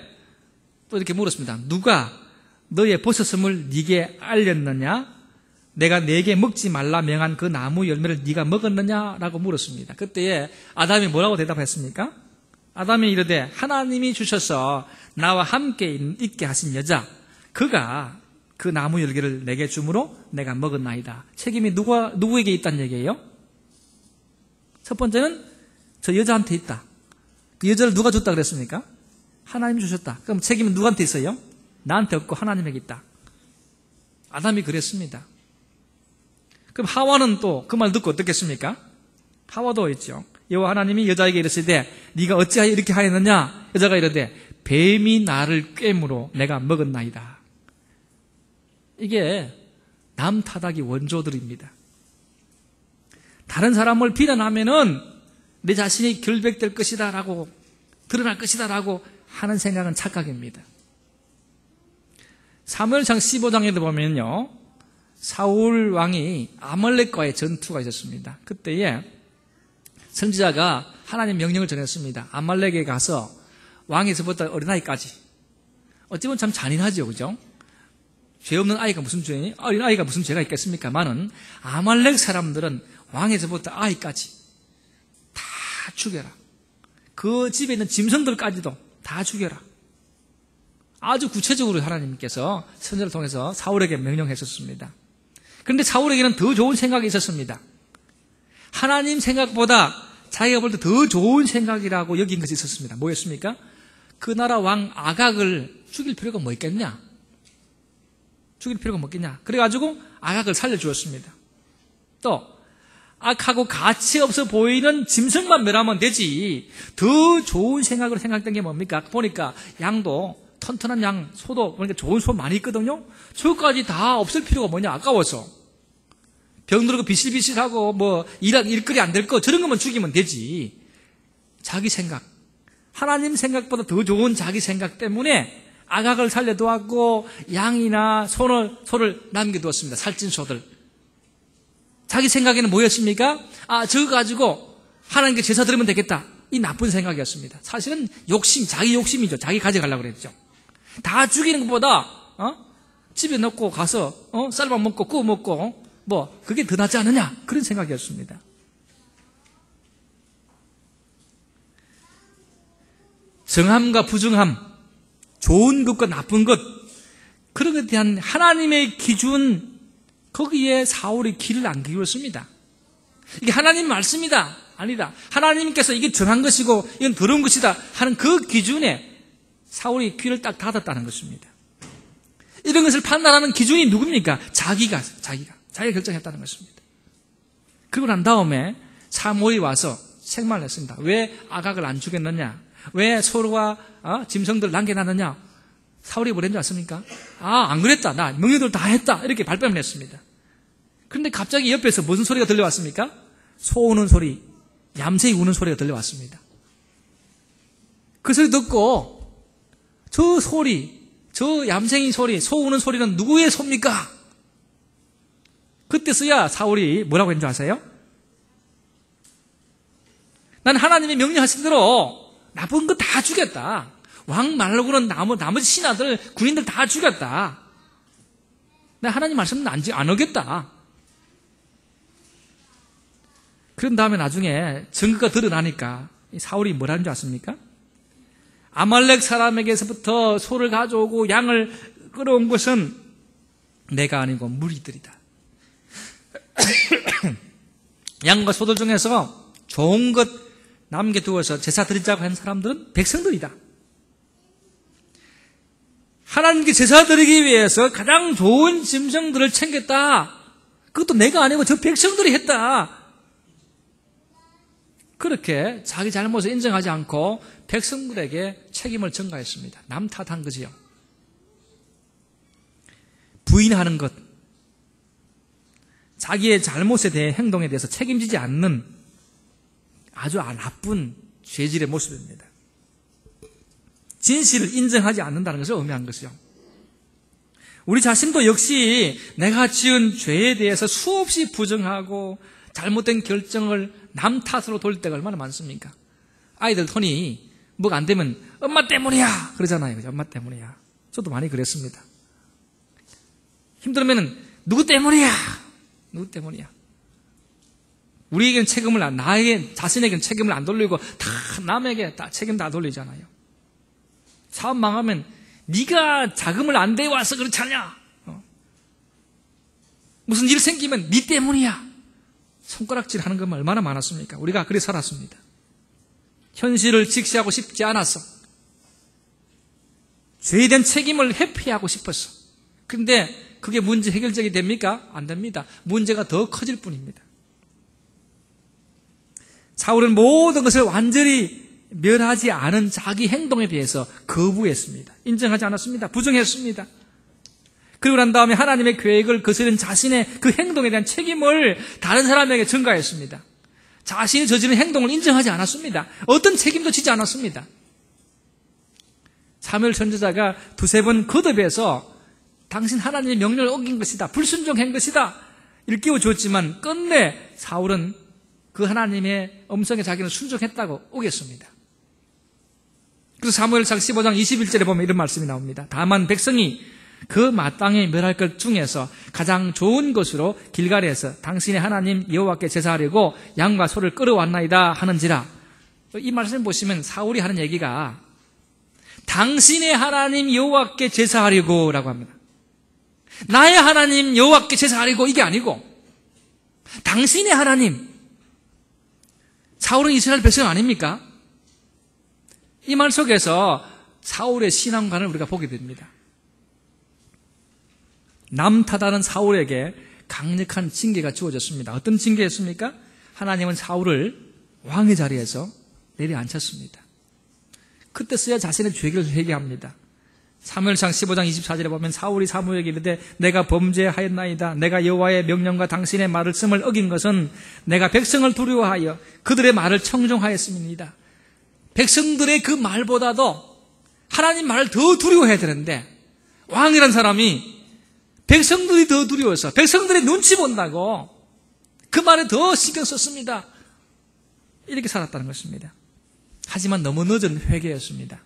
또 이렇게 물었습니다. 누가 너의 벗었음을 네게 알렸느냐? 내가 네게 먹지 말라 명한 그 나무 열매를 네가 먹었느냐라고 물었습니다. 그때에 아담이 뭐라고 대답했습니까? 아담이 이르되 하나님이 주셔서 나와 함께 있게 하신 여자 그가 그 나무 열매를 내게 주므로 내가 먹었나이다. 책임이 누구에게 있다는 얘기예요? 첫 번째는 저 여자한테 있다. 그 여자를 누가 줬다 그랬습니까? 하나님이 주셨다. 그럼 책임은 누구한테 있어요? 나한테 없고 하나님에게 있다. 아담이 그랬습니다. 그럼 하와는 또 그 말 듣고 어떻겠습니까? 하와도 있죠. 여호와 하나님이 여자에게 이르시되 네가 어찌하여 이렇게 하였느냐? 여자가 이르되 뱀이 나를 꿰므로 내가 먹었나이다. 이게 남 탓하기 원조들입니다. 다른 사람을 비난하면은 내 자신이 결백될 것이다라고 드러날 것이다라고 하는 생각은 착각입니다. 사무엘상 15장에도 보면요, 사울 왕이 아말렉과의 전투가 있었습니다. 그때에 선지자가 하나님 명령을 전했습니다. 아말렉에 가서 왕에서부터 어린아이까지. 어찌 보면 참 잔인하죠, 그죠? 죄 없는 아이가 무슨 죄니? 어린 아이가 무슨 죄가 있겠습니까만은 아말렉 사람들은 왕에서부터 아이까지 다 죽여라. 그 집에 있는 짐승들까지도 다 죽여라. 아주 구체적으로 하나님께서 선지자를 통해서 사울에게 명령했었습니다. 그런데 사울에게는 더 좋은 생각이 있었습니다. 하나님 생각보다 자기가 볼 때 더 좋은 생각이라고 여긴 것이 있었습니다. 뭐였습니까? 그 나라 왕 아각을 죽일 필요가 뭐 있겠냐? 죽일 필요가 뭐 있겠냐? 그래가지고 아각을 살려주었습니다. 또 악하고 가치 없어 보이는 짐승만 멸하면 되지. 더 좋은 생각으로 생각된 게 뭡니까? 보니까 양도 튼튼한 양, 소도 보니까 좋은 소 많이 있거든요. 저것까지 다 없앨 필요가 뭐냐? 아까워서. 병들고 비실비실하고 뭐 일거리 안 될 거 저런 것만 죽이면 되지. 자기 생각. 하나님 생각보다 더 좋은 자기 생각 때문에 아각을 살려두었고 양이나 소를 남겨두었습니다. 살찐 소들. 자기 생각에는 뭐였습니까? 저거 가지고 하나님께 제사 드리면 되겠다. 이 나쁜 생각이었습니다. 사실은 자기 욕심이죠. 자기 가져가려고 그랬죠. 다 죽이는 것보다 집에 넣고 가서 쌀밥 먹고 구워 먹고 그게 더 낫지 않느냐? 그런 생각이었습니다. 정함과 부정함, 좋은 것과 나쁜 것, 그런 것에 대한 하나님의 기준, 거기에 사울이 귀를 안 기울였습니다. 이게 하나님 말씀이다. 아니다. 하나님께서 이게 정한 것이고 이건 더러운 것이다 하는 그 기준에 사울이 귀를 딱 닫았다는 것입니다. 이런 것을 판단하는 기준이 누굽니까? 자기가 결정했다는 것입니다. 그리고 난 다음에 사무엘이 와서 생말을 했습니다. 왜 아각을 안 죽였느냐? 왜 소와 짐승들 남겨놨느냐? 사울이 뭐랬는지 아십니까? 안 그랬다. 나 명령대로 다 했다. 이렇게 발뺌을 했습니다. 그런데 갑자기 옆에서 무슨 소리가 들려왔습니까? 소 우는 소리, 얌생이 우는 소리가 들려왔습니다. 그 소리 듣고 저 얌생이 소리, 소 우는 소리는 누구의 소입니까? 그때서야 사울이 뭐라고 했는 줄 아세요? 난 하나님이 명령하신 대로 나쁜 거 다 죽였다. 왕 말고는 나머지 신하들, 군인들 다 죽였다. 내가 하나님 말씀은 안 어겼다. 그런 다음에 나중에 증거가 드러나니까 사울이 뭐라는 줄 아십니까? 아말렉 사람에게서부터 소를 가져오고 양을 끌어온 것은 내가 아니고 무리들이다. 양과 소들 중에서 좋은 것 남겨두어서 제사 드리자고 한 사람들은 백성들이다. 하나님께 제사 드리기 위해서 가장 좋은 짐승들을 챙겼다. 그것도 내가 아니고 저 백성들이 했다. 그렇게 자기 잘못을 인정하지 않고 백성들에게 책임을 전가했습니다. 남 탓한 거지요. 부인하는 것, 자기의 잘못에 대해 행동에 대해서 책임지지 않는 아주 나쁜 죄질의 모습입니다. 진실을 인정하지 않는다는 것을 의미한 것이요. 우리 자신도 역시 내가 지은 죄에 대해서 수없이 부정하고 잘못된 결정을 남 탓으로 돌릴 때가 얼마나 많습니까? 아이들 손이 뭐가 안 되면 엄마 때문이야 그러잖아요. 그죠? 엄마 때문이야. 저도 많이 그랬습니다. 힘들면은 누구 때문이야. 누구 때문이야. 우리에게는 책임을 나에게 자신에게는 책임을 안 돌리고 다 남에게 다 책임 다 돌리잖아요. 사업 망하면 네가 자금을 안 대와서 그렇지 않냐. 무슨 일 생기면 네 때문이야. 손가락질 하는 것만 얼마나 많았습니까? 우리가 그래 살았습니다. 현실을 직시하고 싶지 않았어. 죄에 대한 책임을 회피하고 싶었어. 그런데 그게 문제 해결책이 됩니까? 안 됩니다. 문제가 더 커질 뿐입니다. 사울은 모든 것을 완전히 멸하지 않은 자기 행동에 비해서 거부했습니다. 인정하지 않았습니다. 부정했습니다. 그리고 난 다음에 하나님의 계획을 거스른 자신의 그 행동에 대한 책임을 다른 사람에게 전가했습니다. 자신이 저지른 행동을 인정하지 않았습니다. 어떤 책임도 지지 않았습니다. 사무엘 선지자가 두세 번 거듭해서 당신 하나님의 명령을 어긴 것이다. 불순종한 것이다. 일깨워줬지만 끝내 사울은 그 하나님의 음성에 자기는 순종했다고 오겠습니다. 그래서 사무엘상 15장 21절에 보면 이런 말씀이 나옵니다. 다만 백성이 그 마땅히 멸할 것 중에서 가장 좋은 것으로 길갈에서 당신의 하나님 여호와께 제사하려고 양과 소를 끌어왔나이다 하는지라. 이 말씀을 보시면 사울이 하는 얘기가 당신의 하나님 여호와께 제사하려고 라고 합니다. 나의 하나님 여호와께 제사하려고 이게 아니고 당신의 하나님. 사울은 이스라엘 백성 아닙니까? 이 말 속에서 사울의 신앙관을 우리가 보게 됩니다. 남탓하는 사울에게 강력한 징계가 주어졌습니다. 어떤 징계였습니까? 하나님은 사울을 왕의 자리에서 내려앉혔습니다. 그때서야 자신의 죄를 회개합니다. 사무엘상 15장 24절에 보면 사울이 사무엘에게 이르되 내가 범죄하였나이다. 내가 여호와의 명령과 당신의 말씀을 어긴 것은 내가 백성을 두려워하여 그들의 말을 청종하였음이니이다. 백성들의 그 말보다도 하나님 말을 더 두려워해야 되는데 왕이란 사람이 백성들이 더 두려워서 백성들의 눈치 본다고 그 말에 더 신경 썼습니다. 이렇게 살았다는 것입니다. 하지만 너무 늦은 회개였습니다.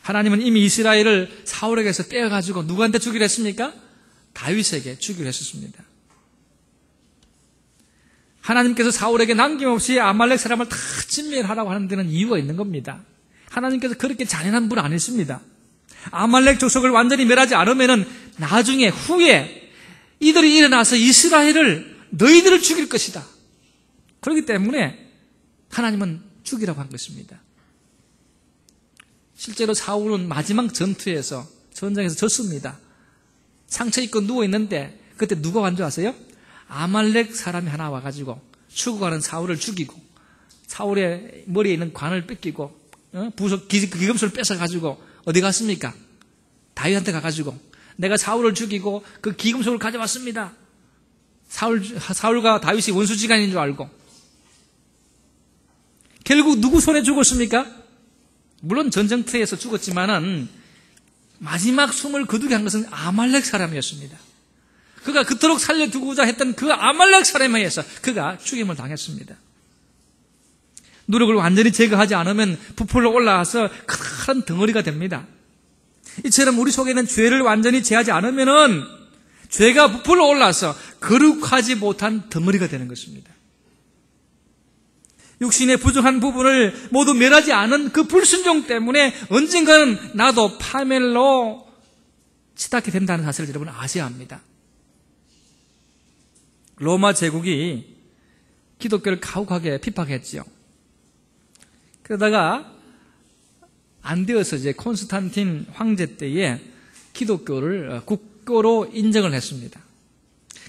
하나님은 이미 이스라엘을 사울에게서 떼어가지고 누구한테 주기로 했습니까? 다윗에게 주기로 했었습니다. 하나님께서 사울에게 남김없이 아말렉 사람을 다 진멸하라고 하는 데는 이유가 있는 겁니다. 하나님께서 그렇게 잔인한 분 아니십니다. 아말렉 족속을 완전히 멸하지 않으면은 나중에 후에 이들이 일어나서 이스라엘을 너희들을 죽일 것이다. 그렇기 때문에 하나님은 죽이라고 한 것입니다. 실제로 사울은 마지막 전투에서 전장에서 졌습니다. 상처 입고 누워있는데 그때 누가 완 줄 아세요? 아말렉 사람이 하나 와가지고 죽어가는 사울을 죽이고 사울의 머리에 있는 관을 뺏기고 부속 기금술을 뺏어가지고 어디 갔습니까? 다윗한테 가가지고 내가 사울을 죽이고 그 기금속을 가져왔습니다. 사울과 다윗이 원수지간인 줄 알고 결국 누구 손에 죽었습니까? 물론 전쟁터에서 죽었지만은 마지막 숨을 거두게 한 것은 아말렉 사람이었습니다. 그가 그토록 살려두고자 했던 그 아말렉 사람에 의해서 그가 죽임을 당했습니다. 누룩을 완전히 제거하지 않으면 부풀러 올라와서 큰 덩어리가 됩니다. 이처럼 우리 속에는 죄를 완전히 제하지 않으면은 죄가 부풀러 올라와서 거룩하지 못한 덩어리가 되는 것입니다. 육신의 부정한 부분을 모두 멸하지 않은 그 불순종 때문에 언젠가는 나도 파멸로 치닫게 된다는 사실을 여러분 아셔야 합니다. 로마 제국이 기독교를 가혹하게 핍박했지요. 그러다가 안 되어서 이제 콘스탄틴 황제 때에 기독교를 국교로 인정을 했습니다.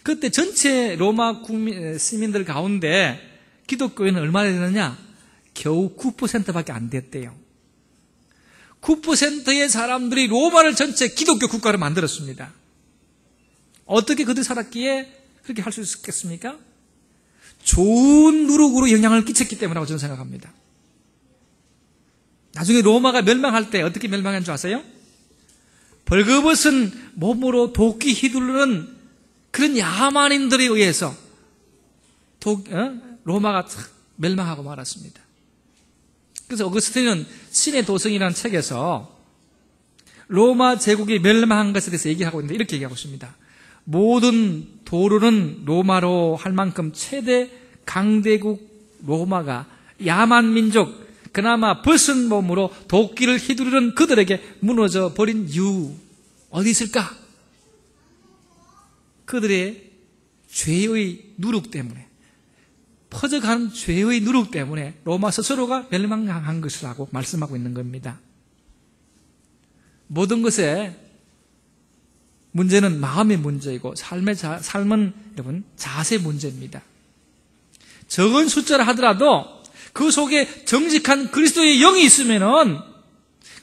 그때 전체 로마 시민들 가운데 기독교인은 얼마나 되느냐? 겨우 9%밖에 안 됐대요. 9%의 사람들이 로마를 전체 기독교 국가로 만들었습니다. 어떻게 그들 살았기에 그렇게 할 수 있었겠습니까? 좋은 누룩으로 영향을 끼쳤기 때문이라고 저는 생각합니다. 나중에 로마가 멸망할 때 어떻게 멸망한 줄 아세요? 벌거벗은 몸으로 도끼 휘두르는 그런 야만인들에 의해서 로마가 멸망하고 말았습니다. 그래서 어거스틴은 신의 도성이라는 책에서 로마 제국이 멸망한 것에 대해서 얘기하고 있는데 이렇게 얘기하고 있습니다. 모든 도로는 로마로 할 만큼 최대 강대국 로마가 야만 민족, 그나마 벗은 몸으로 도끼를 휘두르는 그들에게 무너져 버린 이유 어디 있을까? 그들의 죄의 누룩 때문에, 퍼져가는 죄의 누룩 때문에 로마 스스로가 멸망한 것이라고 말씀하고 있는 겁니다. 모든 것의 문제는 마음의 문제이고 삶은 여러분 자세 문제입니다. 적은 숫자라 하더라도 그 속에 정직한 그리스도의 영이 있으면은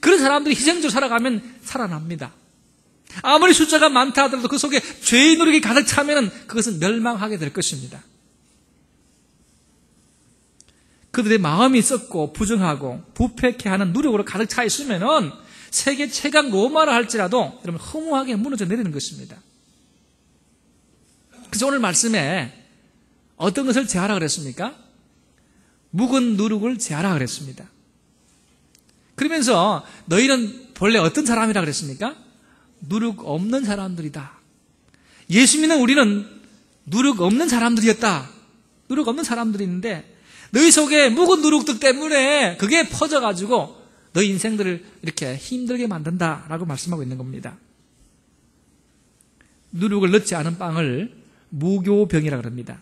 그런 사람들이 희생적으로 살아가면 살아납니다. 아무리 숫자가 많다 하더라도 그 속에 죄의 누룩이 가득 차면은 그것은 멸망하게 될 것입니다. 그들의 마음이 썩고 부정하고 부패케 하는 누력으로 가득 차 있으면은 세계 최강 로마라 할지라도 여러분 허무하게 무너져 내리는 것입니다. 그래서 오늘 말씀에 어떤 것을 제하라 그랬습니까? 묵은 누룩을 제하라 그랬습니다. 그러면서 너희는 본래 어떤 사람이라 그랬습니까? 누룩 없는 사람들이다. 예수 믿는 우리는 누룩 없는 사람들이었다. 누룩 없는 사람들이 있는데 너희 속에 묵은 누룩들 때문에 그게 퍼져가지고 너희 인생들을 이렇게 힘들게 만든다라고 말씀하고 있는 겁니다. 누룩을 넣지 않은 빵을 무교병이라고 합니다.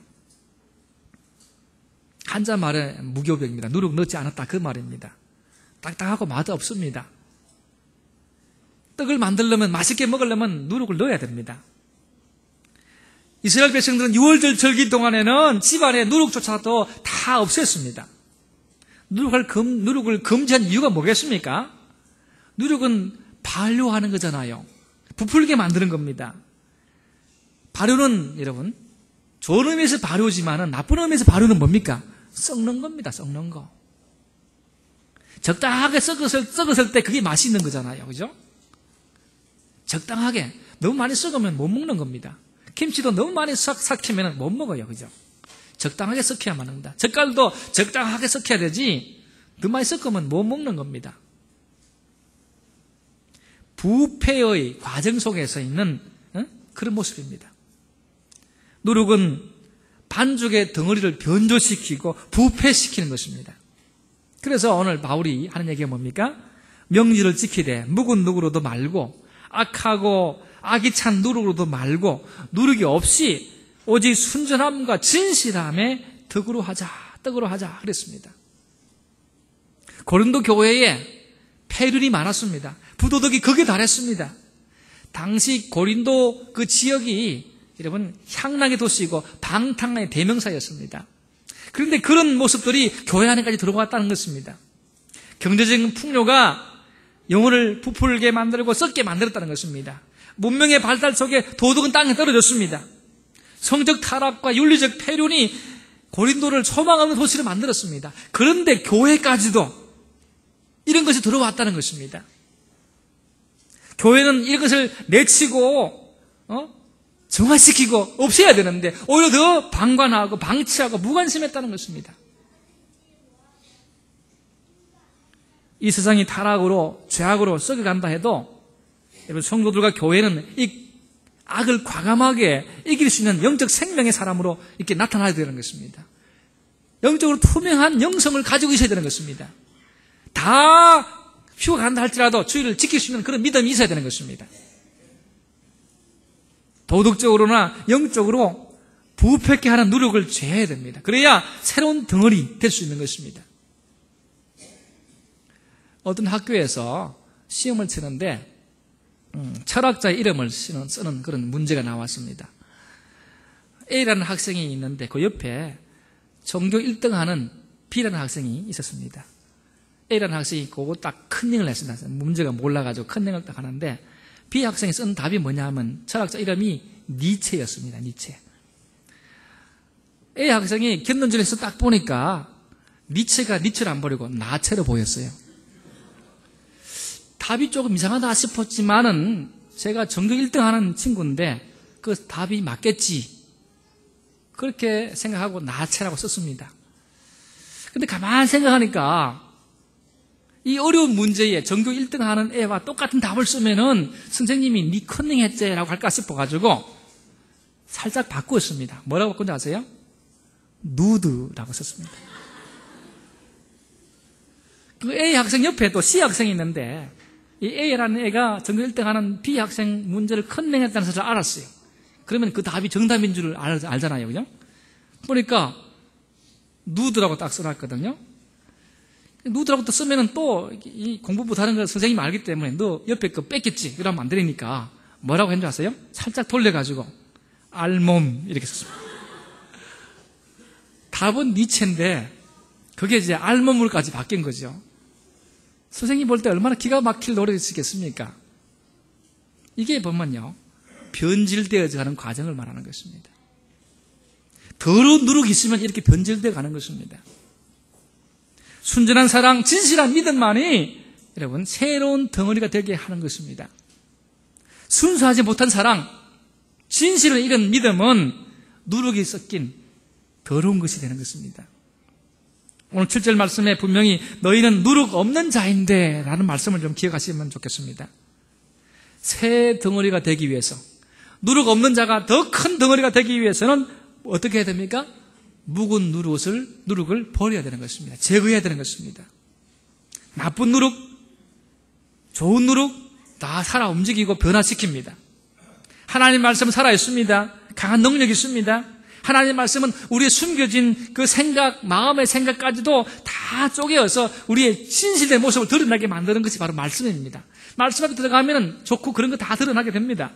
한자 말에 무교병입니다. 누룩 넣지 않았다 그 말입니다. 딱딱하고 맛 없습니다. 떡을 만들려면, 맛있게 먹으려면 누룩을 넣어야 됩니다. 이스라엘 백성들은 6월절 절기 동안에는 집안에 누룩조차도 다 없앴습니다. 누룩을 금지한 이유가 뭐겠습니까? 누룩은 발효하는 거잖아요. 부풀게 만드는 겁니다. 발효는 여러분 좋은 의미에서 발효지만은 나쁜 의미에서 발효는 뭡니까? 썩는 겁니다. 썩는 거. 적당하게 썩었을 때 그게 맛있는 거잖아요. 그죠? 적당하게 너무 많이 썩으면 못 먹는 겁니다. 김치도 너무 많이 삭히면 못 먹어요. 그죠? 적당하게 섞여야만 합니다. 젓갈도 적당하게 섞여야 되지 너무 많이 섞으면 못 먹는 겁니다. 부패의 과정 속에서 있는 그런 모습입니다. 누룩은 반죽의 덩어리를 변조시키고 부패시키는 것입니다. 그래서 오늘 바울이 하는 얘기가 뭡니까? 명절을 지키되 묵은 누룩으로도 말고 악하고 악이 찬 누룩으로도 말고 누룩이 없이 오직 순전함과 진실함에 떡으로 하자 그랬습니다. 고린도 교회에 폐륜이 많았습니다. 부도덕이 극에 달했습니다. 당시 고린도 그 지역이 여러분 향락의 도시이고 방탕의 대명사였습니다. 그런데 그런 모습들이 교회 안에까지 들어왔다는 것입니다. 경제적인 풍요가 영혼을 부풀게 만들고 썩게 만들었다는 것입니다. 문명의 발달 속에 도덕은 땅에 떨어졌습니다. 성적 타락과 윤리적 폐륜이 고린도를 소망 없는 도시를 만들었습니다. 그런데 교회까지도 이런 것이 들어왔다는 것입니다. 교회는 이것을 내치고 정화시키고 없애야 되는데 오히려 더 방관하고 방치하고 무관심했다는 것입니다. 이 세상이 타락으로 죄악으로 썩어간다 해도 여러분 성도들과 교회는 이 악을 과감하게 이길 수 있는 영적 생명의 사람으로 이렇게 나타나야 되는 것입니다. 영적으로 투명한 영성을 가지고 있어야 되는 것입니다. 다 휘어간다 할지라도 주의를 지킬 수 있는 그런 믿음이 있어야 되는 것입니다. 도덕적으로나 영적으로 부패케 하는 노력을 죄해야 됩니다. 그래야 새로운 덩어리 될 수 있는 것입니다. 어떤 학교에서 시험을 치는데 철학자의 이름을 쓰는 그런 문제가 나왔습니다. A라는 학생이 있는데 그 옆에 전교 1등하는 B라는 학생이 있었습니다. A라는 학생이 그거 딱 컨닝을 했습니다. 문제가 몰라가지고 컨닝을 딱 하는데 B 학생이 쓴 답이 뭐냐 하면 철학자 이름이 니체였습니다. 니체. A 학생이 견눈질에서 딱 보니까 니체가 니체를 안 버리고 나체로 보였어요. 답이 조금 이상하다 싶었지만은 제가 전교 1등 하는 친구인데 그 답이 맞겠지. 그렇게 생각하고 나체라고 썼습니다. 근데 가만히 생각하니까 이 어려운 문제에 전교 1등 하는 애와 똑같은 답을 쓰면은 선생님이 니 컨닝했제라고 할까 싶어가지고 살짝 바꾸었습니다. 뭐라고 바꾼지 아세요? 누드라고 썼습니다. 그 A 학생 옆에 또 C 학생이 있는데 이 A라는 애가 전교 1등 하는 B 학생 문제를 컨닝했다는 사실을 알았어요. 그러면 그 답이 정답인 줄 알잖아요. 그죠? 보니까 누드라고 딱 써놨거든요. 누드라고 또 쓰면은 또 이 공부 못하는 걸 선생님이 알기 때문에 너 옆에 거 뺐겠지. 그러면 안 되니까 뭐라고 했는지 아세요? 살짝 돌려가지고 알몸 이렇게 썼습니다. 답은 니체인데 그게 이제 알몸으로까지 바뀐 거죠. 선생님 볼 때 얼마나 기가 막힐 노력이 있겠습니까? 이게 보면요, 변질되어져 가는 과정을 말하는 것입니다. 더러운 누룩이 있으면 이렇게 변질되어 가는 것입니다. 순전한 사랑, 진실한 믿음만이 여러분 새로운 덩어리가 되게 하는 것입니다. 순수하지 못한 사랑, 진실을 잃은 믿음은 누룩이 섞인 더러운 것이 되는 것입니다. 오늘 7절 말씀에 분명히 너희는 누룩 없는 자인데 라는 말씀을 좀 기억하시면 좋겠습니다. 새 덩어리가 되기 위해서, 누룩 없는 자가 더 큰 덩어리가 되기 위해서는 어떻게 해야 됩니까? 묵은 누룩을 버려야 되는 것입니다. 제거해야 되는 것입니다. 나쁜 누룩, 좋은 누룩 다 살아 움직이고 변화시킵니다. 하나님 말씀은 살아있습니다. 강한 능력이 있습니다. 하나님 말씀은 우리의 숨겨진 그 생각, 마음의 생각까지도 다 쪼개어서 우리의 진실된 모습을 드러나게 만드는 것이 바로 말씀입니다. 말씀 앞에 들어가면 좋고 그런 거 다 드러나게 됩니다.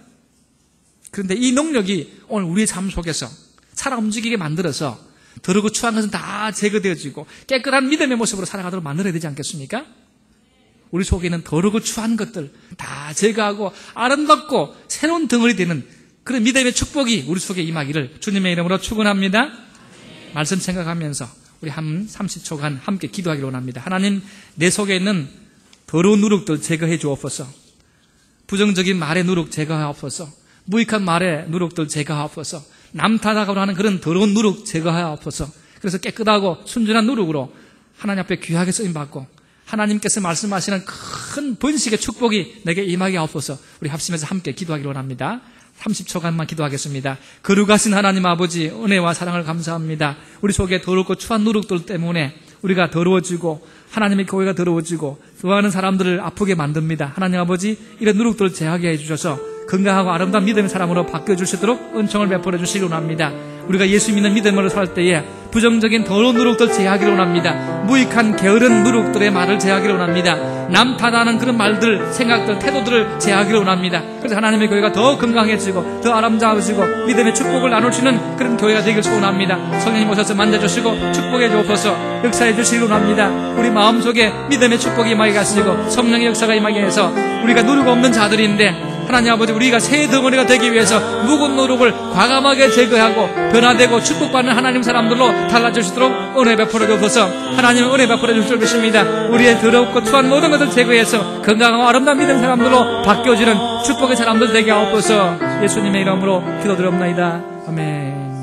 그런데 이 능력이 오늘 우리의 삶 속에서 살아 움직이게 만들어서 더러고 추한 것은 다 제거되어지고 깨끗한 믿음의 모습으로 살아가도록 만들어야 되지 않겠습니까? 우리 속에 있는 더러고 추한 것들 다 제거하고 아름답고 새로운 덩어리 되는 그런 믿음의 축복이 우리 속에 임하기를 주님의 이름으로 축원합니다. 말씀 생각하면서 우리 한 30초간 함께 기도하기를 원합니다. 하나님, 내 속에 있는 더러운 누룩들 제거해 주옵소서. 부정적인 말의 누룩 제거하옵소서. 무익한 말의 누룩들 제거하옵소서. 남 탓하고 하는 그런 더러운 누룩 제거하옵소서. 그래서 깨끗하고 순전한 누룩으로 하나님 앞에 귀하게 쓰임받고 하나님께서 말씀하시는 큰 번식의 축복이 내게 임하게 하옵소서. 우리 합심해서 함께 기도하기를 원합니다. 30초간만 기도하겠습니다. 거룩하신 하나님 아버지, 은혜와 사랑을 감사합니다. 우리 속에 더럽고 추한 누룩들 때문에 우리가 더러워지고 하나님의 교회가 더러워지고 좋아하는 사람들을 아프게 만듭니다. 하나님 아버지, 이런 누룩들을 제하게 해주셔서 건강하고 아름다운 믿음의 사람으로 바뀌어주시도록 은총을 베풀어 주시기 원합니다. 우리가 예수 믿는 믿음으로 살 때에 부정적인 더러운 누룩들 제하기를 원합니다. 무익한 게으른 누룩들의 말을 제하기를 원합니다. 남 탓하는 그런 말들, 생각들, 태도들을 제하기를 원합니다. 그래서 하나님의 교회가 더 건강해지고 더 아름다워지고 믿음의 축복을 나눌 수 있는 그런 교회가 되길 소원합니다. 성령님 오셔서 만져주시고 축복해 주옵소서. 역사해 주시기 원합니다. 우리 마음속에 믿음의 축복이 임하게 하시고 성령의 역사가 임하게 해서 우리가 누룩 없는 자들인데 하나님 아버지, 우리가 새 덩어리가 되기 위해서 묵은 누룩을 과감하게 제거하고 변화되고 축복받는 하나님 사람들로 달라주시도록 은혜 베풀어 주옵소서. 하나님은 은혜 베풀어 주실 것입니다. 우리의 더럽고 추한 모든 것을 제거해서 건강하고 아름다운 믿는 사람들로 바뀌어지는 축복의 사람들 되게 하옵소서. 예수님의 이름으로 기도드립니다. 아멘.